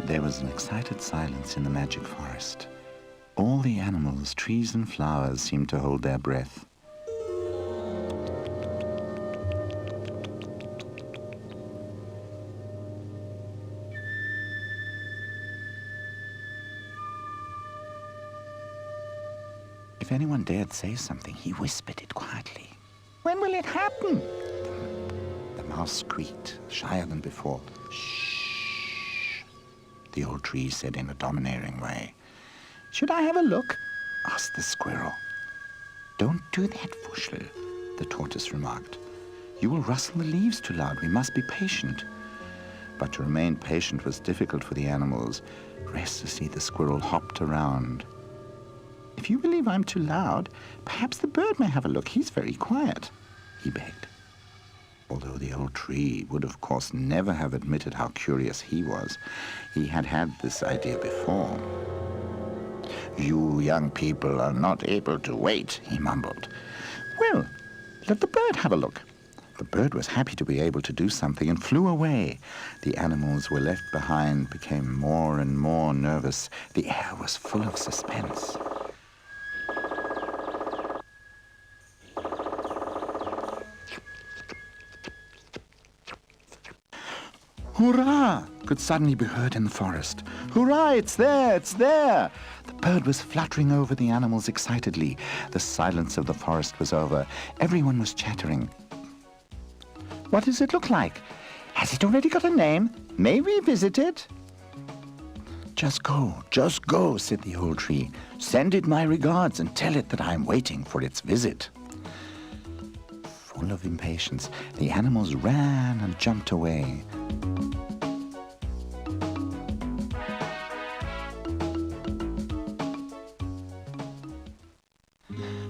There was an excited silence in the magic forest. All the animals, trees and flowers seemed to hold their breath. If anyone dared say something, he whispered it quietly. "When will it happen?" The mouse squeaked, shyer than before. "Shh," the old tree said in a domineering way. "Should I have a look?" asked the squirrel. "Don't do that, Wuschel," the tortoise remarked. "You will rustle the leaves too loud. We must be patient." But to remain patient was difficult for the animals. Restlessly, the squirrel hopped around. "If you believe I'm too loud, perhaps the bird may have a look. He's very quiet," he begged. Although the old tree would, of course, never have admitted how curious he was, he had had this idea before. "You young people are not able to wait," he mumbled. "Well, let the bird have a look." The bird was happy to be able to do something and flew away. The animals were left behind, became more and more nervous. The air was full of suspense. "Hurrah!" could suddenly be heard in the forest. "Hurrah! It's there! It's there!" The bird was fluttering over the animals excitedly. The silence of the forest was over. Everyone was chattering. "What does it look like? Has it already got a name? May we visit it?" Just go," said the old tree. "Send it my regards and tell it that I am waiting for its visit." Full of impatience, the animals ran and jumped away.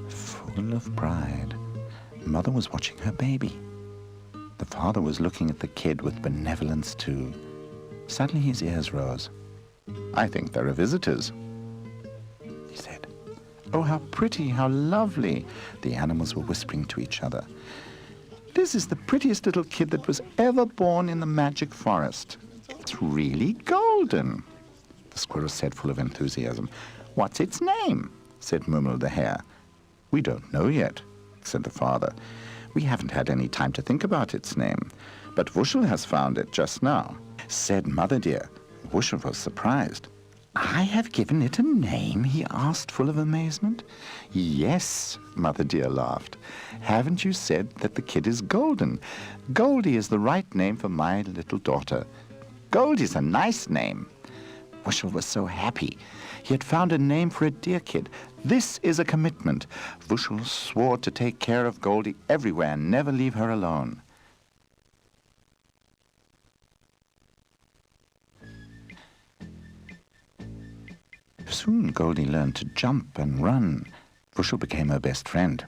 Full of pride, Mother was watching her baby. The father was looking at the kid with benevolence too. Suddenly his ears rose. "I think there are visitors," he said. "Oh, how pretty, how lovely," the animals were whispering to each other. "This is the prettiest little kid that was ever born in the magic forest. It's really golden," the squirrel said, full of enthusiasm. "What's its name?" said Mummel the hare. "We don't know yet," said the father. "We haven't had any time to think about its name. But Wuschel has found it just now," said Mother Dear. Wuschel was surprised. "I have given it a name?" he asked, full of amazement. "Yes," Mother Dear laughed. "Haven't you said that the kid is golden? Goldie is the right name for my little daughter. Goldie's a nice name." Wuschel was so happy. He had found a name for a dear kid. This is a commitment. Wuschel swore to take care of Goldie everywhere and never leave her alone. Soon Goldie learned to jump and run. Wuschel became her best friend.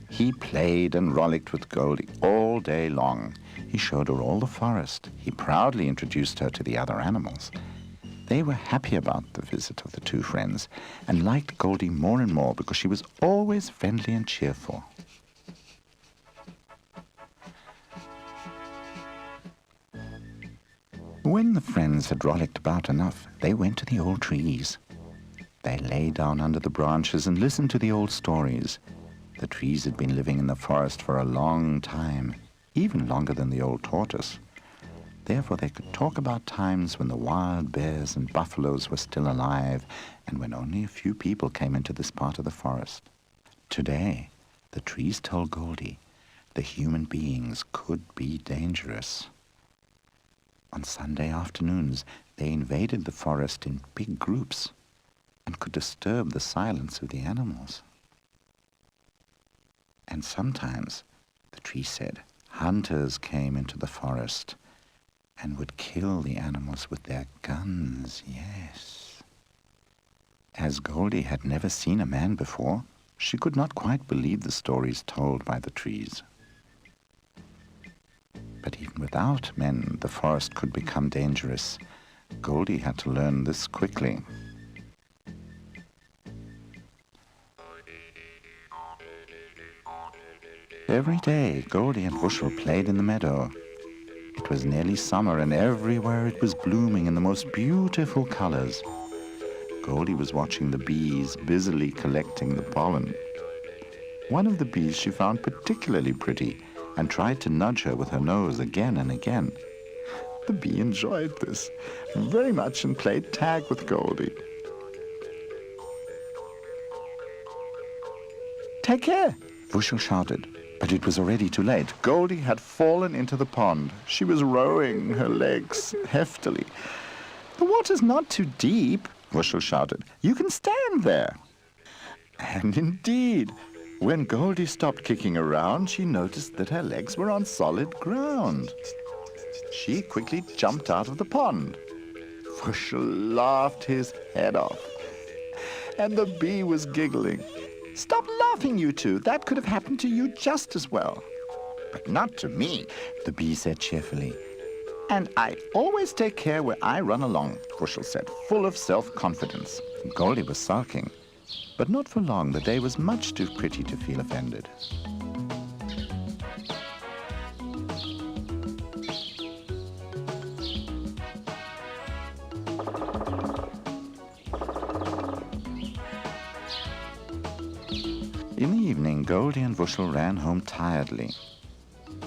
He played and rollicked with Goldie all day long. He showed her all the forest. He proudly introduced her to the other animals. They were happy about the visit of the two friends and liked Goldie more and more because she was always friendly and cheerful. When the friends had rollicked about enough, they went to the old trees. They lay down under the branches and listened to the old stories. The trees had been living in the forest for a long time, even longer than the old tortoise. Therefore, they could talk about times when the wild bears and buffaloes were still alive and when only a few people came into this part of the forest. Today, the trees told Goldie the human beings could be dangerous. On Sunday afternoons, they invaded the forest in big groups and could disturb the silence of the animals. And sometimes, the tree said, hunters came into the forest and would kill the animals with their guns, yes. As Goldie had never seen a man before, she could not quite believe the stories told by the trees. But even without men, the forest could become dangerous. Goldie had to learn this quickly. Every day, Goldie and Wuschel played in the meadow. It was nearly summer, and everywhere it was blooming in the most beautiful colors. Goldie was watching the bees busily collecting the pollen. One of the bees she found particularly pretty and tried to nudge her with her nose again and again. The bee enjoyed this very much and played tag with Goldie. "Take care," Vushel shouted, but it was already too late. Goldie had fallen into the pond. She was rowing her legs heftily. "The water's not too deep," Vushel shouted. "You can stand there." And indeed, when Goldie stopped kicking around, she noticed that her legs were on solid ground. She quickly jumped out of the pond. Vushel laughed his head off, and the bee was giggling. "Stop laughing, you two. That could have happened to you just as well." "But not to me," the bee said cheerfully. "And I always take care where I run along," Vushel said, full of self-confidence. Goldie was sulking, but not for long. The day was much too pretty to feel offended. In the evening, Goldie and Vushel ran home tiredly.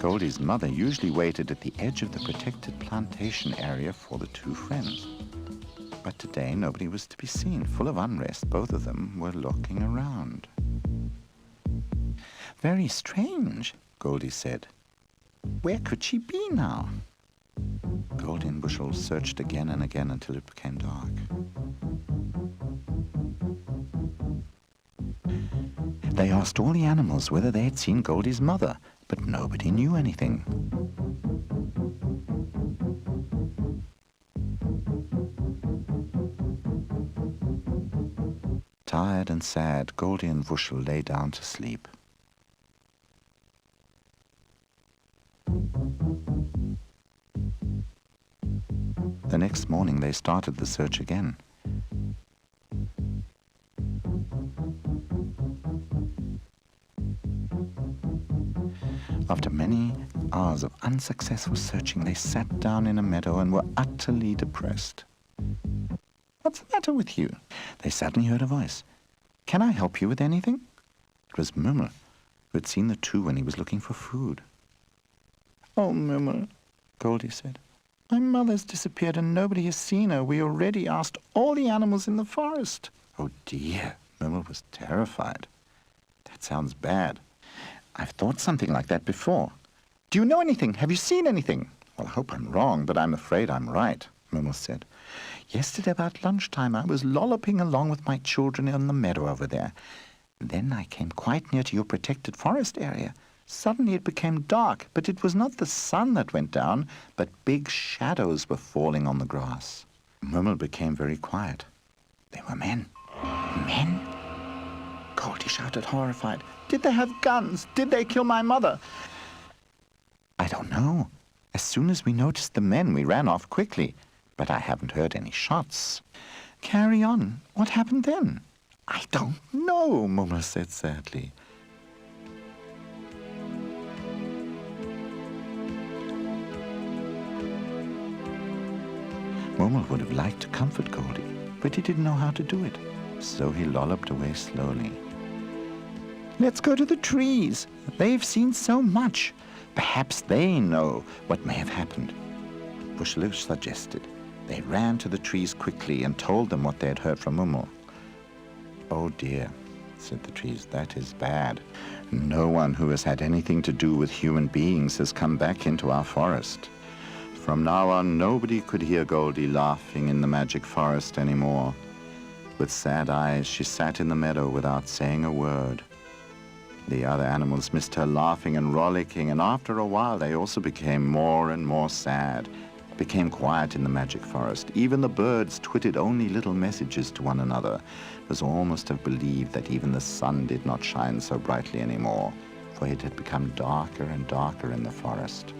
Goldie's mother usually waited at the edge of the protected plantation area for the two friends. But today nobody was to be seen. Full of unrest, both of them were looking around. "Very strange," Goldie said. "Where could she be now?" Goldie and Vushel searched again and again until it became dark. They asked all the animals whether they had seen Goldie's mother, but nobody knew anything. Tired and sad, Goldie and Vushel lay down to sleep. The next morning they started the search again. After many hours of unsuccessful searching, they sat down in a meadow and were utterly depressed. "What's the matter with you?" They suddenly heard a voice. "Can I help you with anything?" It was Mummel, who had seen the two when he was looking for food. "Oh, Mummel," Goldie said. "My mother's disappeared and nobody has seen her. We already asked all the animals in the forest." "Oh dear," Mummel was terrified. "That sounds bad. I've thought something like that before. Do you know anything? Have you seen anything?" "Well, I hope I'm wrong, but I'm afraid I'm right," Mummel said. "Yesterday about lunchtime I was lolloping along with my children in the meadow over there. Then I came quite near to your protected forest area. Suddenly it became dark, but it was not the sun that went down, but big shadows were falling on the grass." Mummel became very quiet. "They were men." "Men?" Goldie shouted, horrified. "Did they have guns? Did they kill my mother?" "I don't know. As soon as we noticed the men, we ran off quickly. But I haven't heard any shots." "Carry on. What happened then?" "I don't know," Mummel said sadly. Mummel would have liked to comfort Goldie, but he didn't know how to do it. So he lolloped away slowly. "Let's go to the trees. They've seen so much. Perhaps they know what may have happened," Vushel suggested. They ran to the trees quickly and told them what they had heard from Mummel. "Oh dear," said the trees, "that is bad. No one who has had anything to do with human beings has come back into our forest. From now on, nobody could hear Goldie laughing in the magic forest anymore." With sad eyes, she sat in the meadow without saying a word. The other animals missed her laughing and rollicking, and after a while they also became more and more sad, became quiet in the magic forest. Even the birds twittered only little messages to one another. It was almost to believe that even the sun did not shine so brightly anymore, for it had become darker and darker in the forest.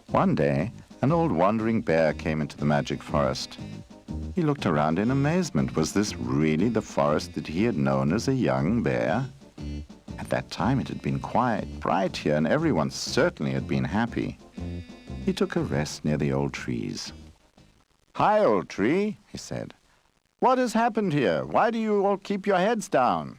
One day, an old wandering bear came into the magic forest. He looked around in amazement. Was this really the forest that he had known as a young bear? At that time it had been quite bright here, and everyone certainly had been happy. He took a rest near the old trees. "Hi, old tree," he said. "What has happened here? Why do you all keep your heads down?"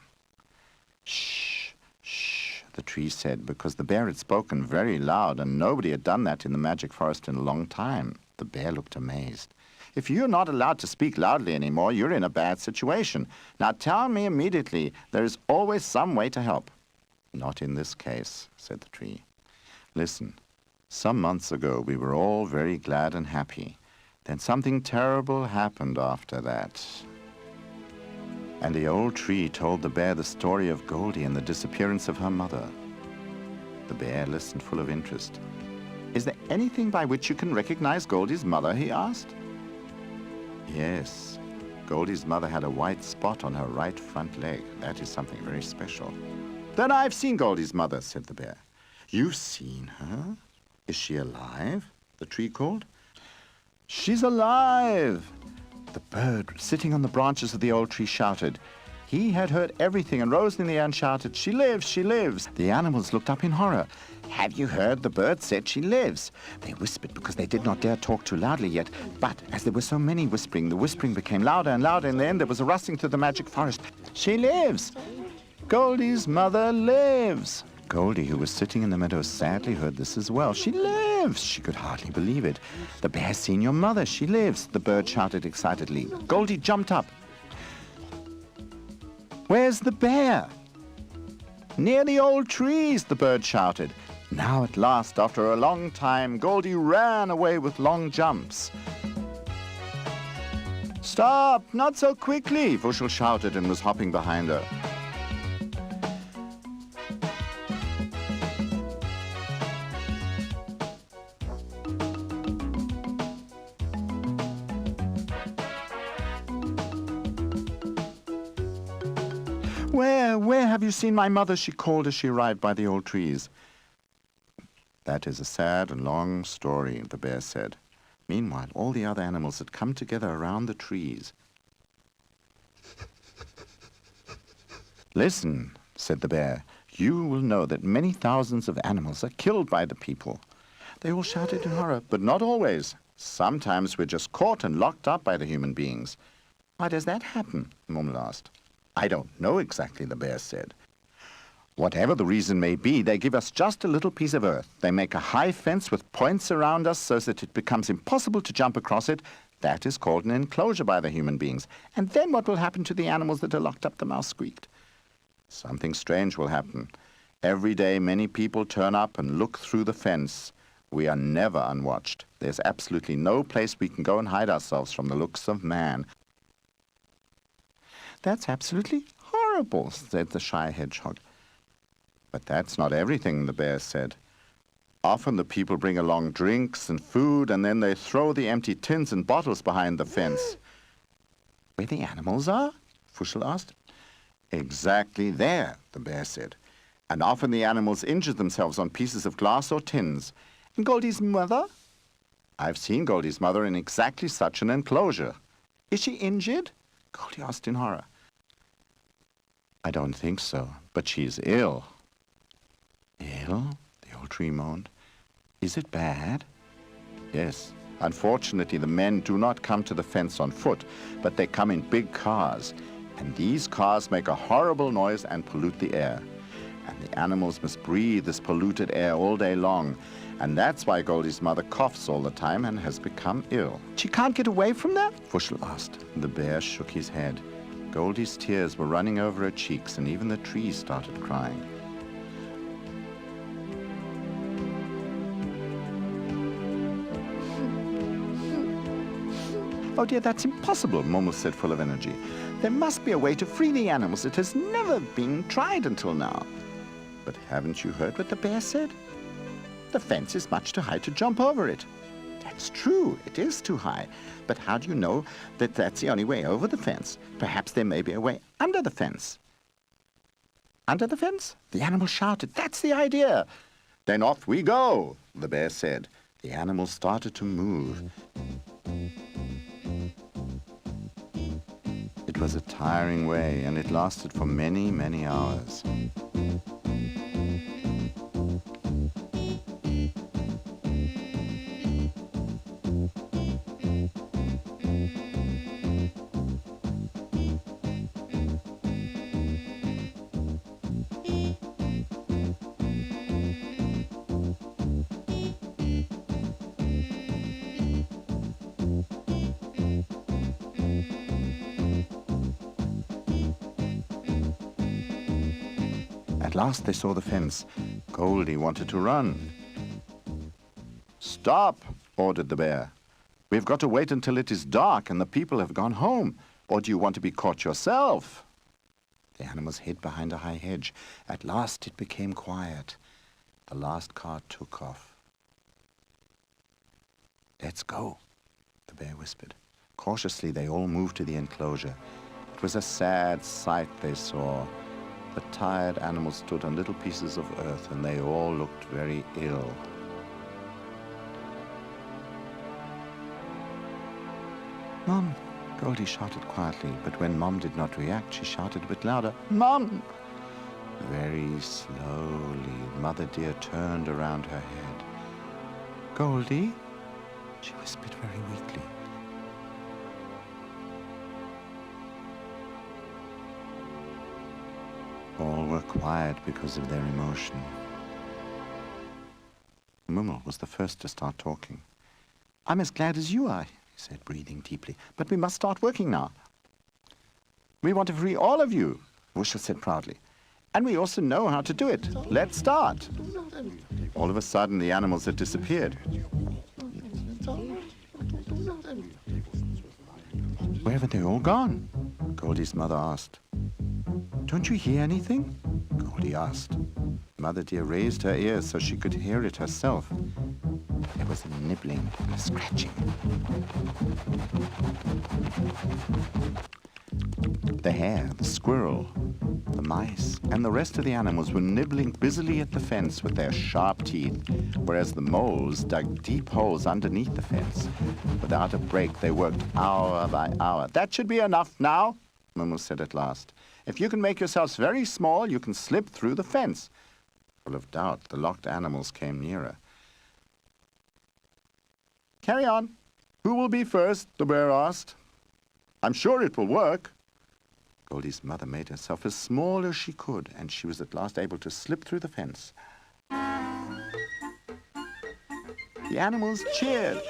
"Shh, shh," the tree said, because the bear had spoken very loud, and nobody had done that in the magic forest in a long time. The bear looked amazed. "If you're not allowed to speak loudly anymore, you're in a bad situation. Now tell me immediately. There is always some way to help." "Not in this case," said the tree. "Listen, some months ago we were all very glad and happy. Then something terrible happened after that." And the old tree told the bear the story of Goldie and the disappearance of her mother. The bear listened full of interest. "Is there anything by which you can recognize Goldie's mother?" he asked. "Yes, Goldie's mother had a white spot on her right front leg. That is something very special." "Then I've seen Goldie's mother," said the bear. "You've seen her? Is she alive?" the tree called. "She's alive!" The bird sitting on the branches of the old tree shouted. He had heard everything and rose in the air and shouted, "She lives, she lives!" The animals looked up in horror. "Have you heard? The bird said she lives." They whispered because they did not dare talk too loudly yet. But as there were so many whispering, the whispering became louder and louder. In the end, there was a rustling through the magic forest. "She lives! Goldie's mother lives!" Goldie, who was sitting in the meadow, sadly heard this as well. "She lives!" She could hardly believe it. "The bear's seen your mother. She lives!" the bird shouted excitedly. Goldie jumped up. "Where's the bear?" "Near the old trees," the bird shouted. Now at last, after a long time, Goldie ran away with long jumps. "Stop! Not so quickly!" Vushel shouted and was hopping behind her. Where have you seen my mother?" she called as she arrived by the old trees. "That is a sad and long story," the bear said. Meanwhile, all the other animals had come together around the trees. "Listen," said the bear, "you will know that many thousands of animals are killed by the people." They all shouted in horror, "But not always. Sometimes we're just caught and locked up by the human beings." "Why does that happen?" Mumble asked. "I don't know exactly," the bear said. "Whatever the reason may be, they give us just a little piece of earth. They make a high fence with points around us so that it becomes impossible to jump across it. That is called an enclosure by the human beings. And then what will happen to the animals that are locked up?" the mouse squeaked. "Something strange will happen. Every day many people turn up and look through the fence. We are never unwatched. There's absolutely no place we can go and hide ourselves from the looks of man." "That's absolutely horrible," said the shy hedgehog. "But that's not everything," the bear said. "Often the people bring along drinks and food, and then they throw the empty tins and bottles behind the fence." "Where the animals are?" Vushel asked. "Exactly there," the bear said. "And often the animals injure themselves on pieces of glass or tins." "And Goldie's mother?" "I've seen Goldie's mother in exactly such an enclosure." "Is she injured?" Goldie asked in horror. "I don't think so, but she's ill." "Ill?" the old tree moaned. "Is it bad?" "Yes. Unfortunately, the men do not come to the fence on foot, but they come in big cars. And these cars make a horrible noise and pollute the air. And the animals must breathe this polluted air all day long. And that's why Goldie's mother coughs all the time and has become ill." "She can't get away from that?" Vushel asked. The bear shook his head. Goldie's tears were running over her cheeks, and even the trees started crying. "Oh dear, that's impossible," Momo said, full of energy. "There must be a way to free the animals. It has never been tried until now." "But haven't you heard what the bear said? The fence is much too high to jump over it." "That's true, it is too high. But how do you know that that's the only way over the fence? Perhaps there may be a way under the fence." "Under the fence?" The animal shouted. "That's the idea." "Then off we go," the bear said. The animals started to move. It was a tiring way, and it lasted for many, many hours. At last they saw the fence. Goldie wanted to run. "Stop," ordered the bear. "We've got to wait until it is dark and the people have gone home. Or do you want to be caught yourself?" The animals hid behind a high hedge. At last it became quiet. The last cart took off. "Let's go," the bear whispered. Cautiously they all moved to the enclosure. It was a sad sight they saw. The tired animals stood on little pieces of earth, and they all looked very ill. "Mom," Goldie shouted quietly, but when Mom did not react, she shouted a bit louder, "Mom!" Very slowly, Mother Deer turned around her head. "Goldie?" she whispered very weakly. All were quiet because of their emotion. Mummel was the first to start talking. "I'm as glad as you are," he said, breathing deeply, "but we must start working now." "We want to free all of you," Wuschel said proudly. "And we also know how to do it. Let's start." All of a sudden, the animals had disappeared. "Where have they all gone?" Goldie's mother asked. "Don't you hear anything?" Goldie asked. Mother Deer raised her ears so she could hear it herself. There was a nibbling and a scratching. The hare, the squirrel, the mice, and the rest of the animals were nibbling busily at the fence with their sharp teeth, whereas the moles dug deep holes underneath the fence. Without a break, they worked hour by hour. "That should be enough now," Mummel said at last. "If you can make yourselves very small, you can slip through the fence." Full of doubt, the locked animals came nearer. "Carry on. Who will be first?" the bear asked. "I'm sure it will work." Goldie's mother made herself as small as she could, and she was at last able to slip through the fence. The animals cheered.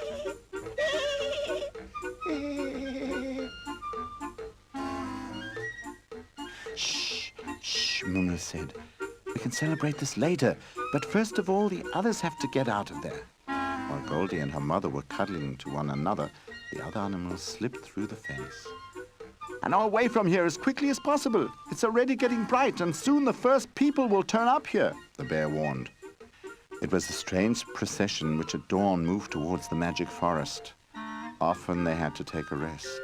"Shh," Mummel said. "We can celebrate this later, but first of all, the others have to get out of there." While Goldie and her mother were cuddling to one another, the other animals slipped through the fence. "And now away from here as quickly as possible. It's already getting bright, and soon the first people will turn up here," the bear warned. It was a strange procession which at dawn moved towards the magic forest. Often they had to take a rest,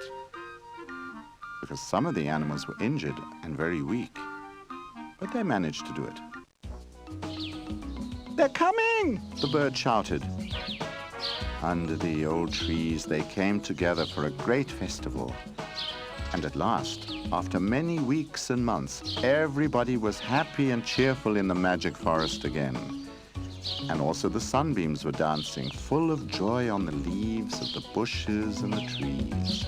because some of the animals were injured and very weak. But they managed to do it. "They're coming!" the bird shouted. Under the old trees, they came together for a great festival. And at last, after many weeks and months, everybody was happy and cheerful in the magic forest again. And also the sunbeams were dancing, full of joy on the leaves of the bushes and the trees.